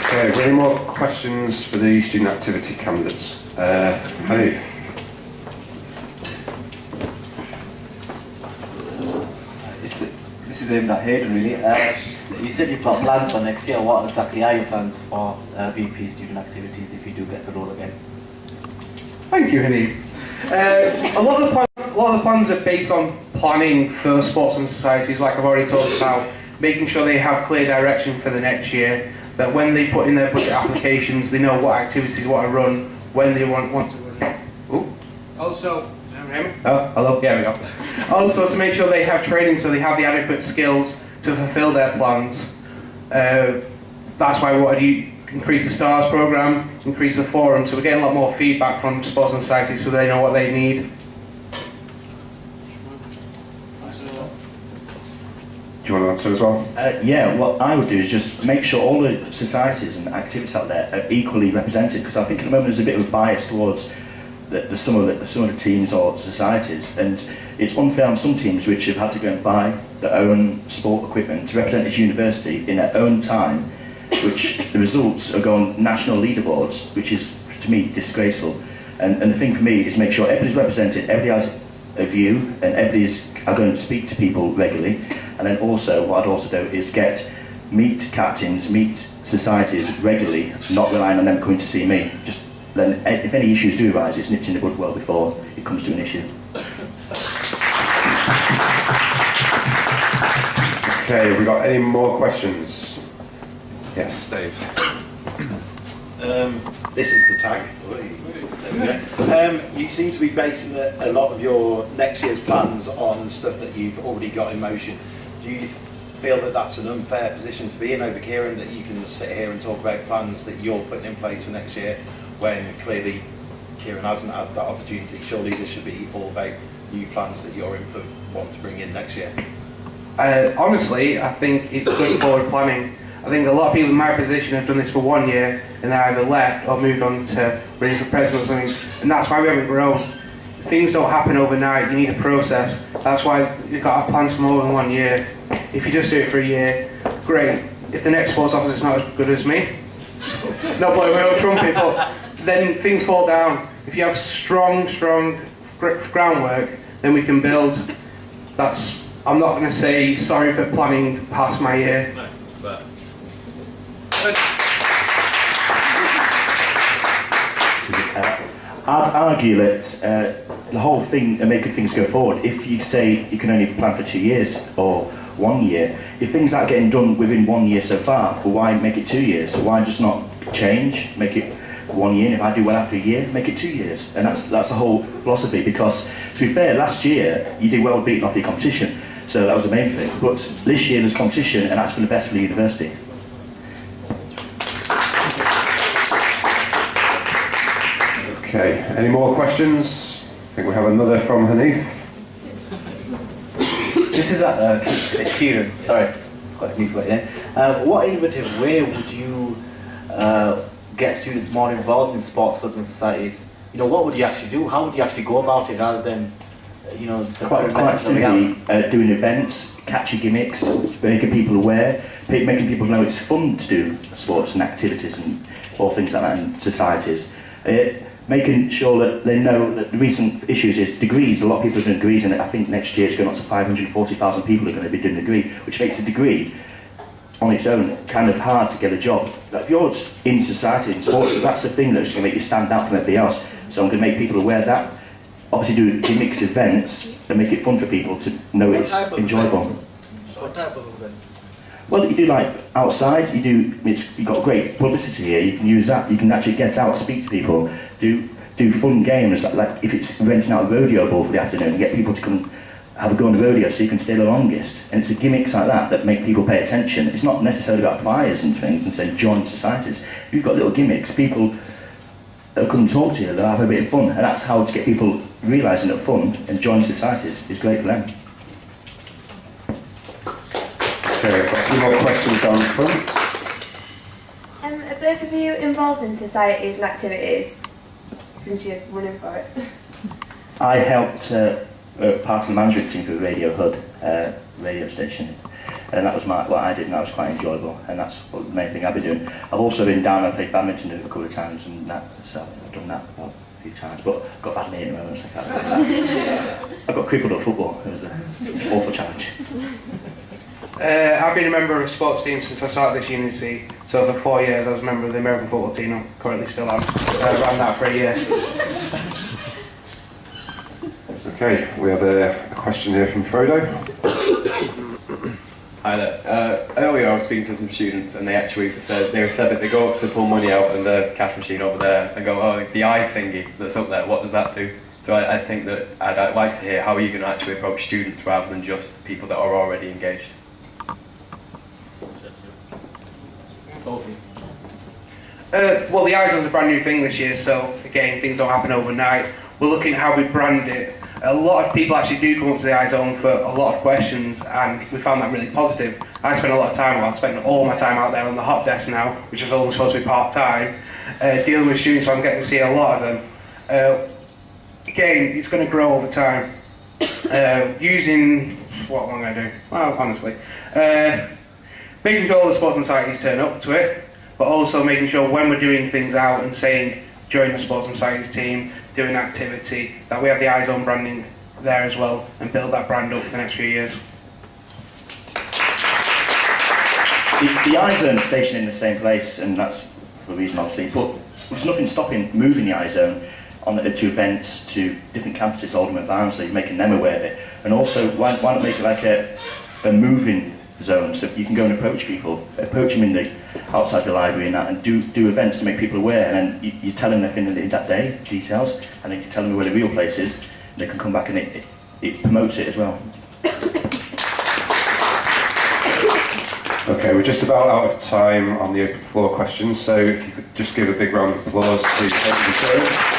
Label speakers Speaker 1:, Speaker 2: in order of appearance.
Speaker 1: Okay, any more questions for the student activity candidates? Hanif.
Speaker 2: This is aimed at Hayden, really. You said you've got plans for next year. What exactly are your plans for VP student activities if you do get the role again?
Speaker 3: Thank you, Hanif. A lot of the plans are based on planning for sports and societies, like I've already talked about, making sure they have clear direction for the next year, that when they put in their budget applications, they know what activities they want to run, when they want to run. Ooh. Also, oh, hello, yeah, we go. Also, to make sure they have training so they have the adequate skills to fulfill their plans. That's why we wanted to increase the STARS programme, increase the forum, so we're getting a lot more feedback from sports and societies so they know what they need.
Speaker 1: Do you want to answer as well?
Speaker 4: Yeah, what I would do is just make sure all the societies and activities out there are equally represented, because I think at the moment there's a bit of a bias towards some of the teams or societies, and it's unfair on some teams which have had to go and buy their own sport equipment to represent this university in their own time, which the results are going national leaderboards, which is to me disgraceful. And the thing for me is make sure everybody's represented, everybody has a view, and everybody's are going to speak to people regularly. And then also, what I'd also do is meet captains, meet societies regularly, not relying on them coming to see me. Just then, if any issues do arise, it's nipped in the bud well before it comes to an issue.
Speaker 1: Okay, have we got any more questions? Yes, Dave.
Speaker 5: This is the tag. There we go. You seem to be basing a lot of your next year's plans on stuff that you've already got in motion. Do you feel that that's an unfair position to be in over Kieran, that you can sit here and talk about plans that you're putting in place for next year when clearly Kieran hasn't had that opportunity? Surely this should be all about new plans that you're want to bring in next year.
Speaker 3: Honestly, I think it's good forward planning. I think a lot of people in my position have done this for 1 year and they either left or moved on to running for president or something, and that's why we haven't grown. Things don't happen overnight, you need a process. That's why you've got to have plans for more than 1 year. If you just do it for a year, great. If the next sports officer is not as good as me, not blowing my own trumpet, but then things fall down. If you have strong groundwork, then we can build. I'm not going to say sorry for planning past my year.
Speaker 5: No, but
Speaker 4: I'd argue that the whole thing of making things go forward, if you say you can only plan for 2 years or 1 year, if things aren't getting done within 1 year so far, well, why make it 2 years? So why just not change, make it 1 year, and if I do well after a year, make it 2 years? And that's the whole philosophy, because to be fair, last year you did well beating off your competition, so that was the main thing. But this year there's competition, and that's for the best for the university.
Speaker 1: Okay, any more questions? I think we have another from Hanif.
Speaker 2: This is it Kieran? Sorry, got Hanif right there. What innovative way would you get students more involved in sports clubs and societies? You know, what would you actually do? How would you actually go about it, rather than, you know,
Speaker 4: quite simply doing events, catchy gimmicks, making people aware, making people know it's fun to do sports and activities and all things like that in societies. Making sure that they know that the recent issues is degrees. A lot of people are doing degrees, and I think next year it's going up to 540,000 people are going to be doing a degree, which makes a degree on its own kind of hard to get a job. Like if you're in society and sports, that's the thing that's going to make you stand out from everybody else. So I'm going to make people aware of that. Obviously do gimmicks events and make it fun for people to know it's enjoyable.
Speaker 5: what type of events?
Speaker 4: Well, you do like outside, you've got great publicity here, you can use that, you can actually get out, speak to people, do fun games, like if it's renting out a rodeo ball for the afternoon and get people to come have a go on the rodeo so you can stay the longest. And it's a gimmicks like that make people pay attention. It's not necessarily about fires and things and saying join societies. You've got little gimmicks, people that come and talk to you, they'll have a bit of fun, and that's how to get people realising that fun and join societies is great for them.
Speaker 1: Okay, I've got a few more questions down the front.
Speaker 6: Are both of you involved in societies and activities since you're running for it?
Speaker 4: I helped part of the management team for Radio HUD radio station. and that was what I did, and that was quite enjoyable, and that's the main thing I've been doing. I've also been down and played badminton a couple of times, and that, so I've done that a few times, but I've got bad knee at the moment, so I can't do that. I got crippled at football. It was an awful challenge.
Speaker 3: I've been a member of a sports team since I started this university. So for 4 years I was a member of the American football team. I'm currently still am. Ran that for a year.
Speaker 1: Okay, we have a question here from Frodo.
Speaker 7: Hi there. Earlier I was speaking to some students and they actually said that they go up to pull money out of the cash machine over there and go, oh, the eye thingy that's up there, what does that do? So I think that I'd like to hear how are you going to actually approach students rather than just people that are already engaged.
Speaker 3: Well, the iZone's a brand new thing this year, so again, things don't happen overnight. We're looking at how we brand it. A lot of people actually do come up to the iZone for a lot of questions, and we found that really positive. I spend a lot of time, well, I spend all my time out there on the hot desk now, which is only supposed to be part-time, dealing with students, so I'm getting to see a lot of them. Again, it's going to grow over time. Using, what am I going to do? Well, honestly. Making sure all the sports and societies turn up to it, but also making sure when we're doing things out and saying, join the sports and societies team, doing activity, that we have the iZone branding there as well, and build that brand up for the next few years.
Speaker 4: The iZone stationed in the same place, and that's the reason obviously, but there's nothing stopping moving the iZone to events, to different campuses, Oldham and Barnsley, making them aware of it. And also, why not make it like a moving zone, so you can go and approach people, approach them outside the library and that, and do events to make people aware, and then you tell them everything in that day, details, and then you tell them where the real place is, and they can come back and it promotes it as well.
Speaker 1: Okay, we're just about out of time on the open floor questions, so if you could just give a big round of applause to Kevin Stone.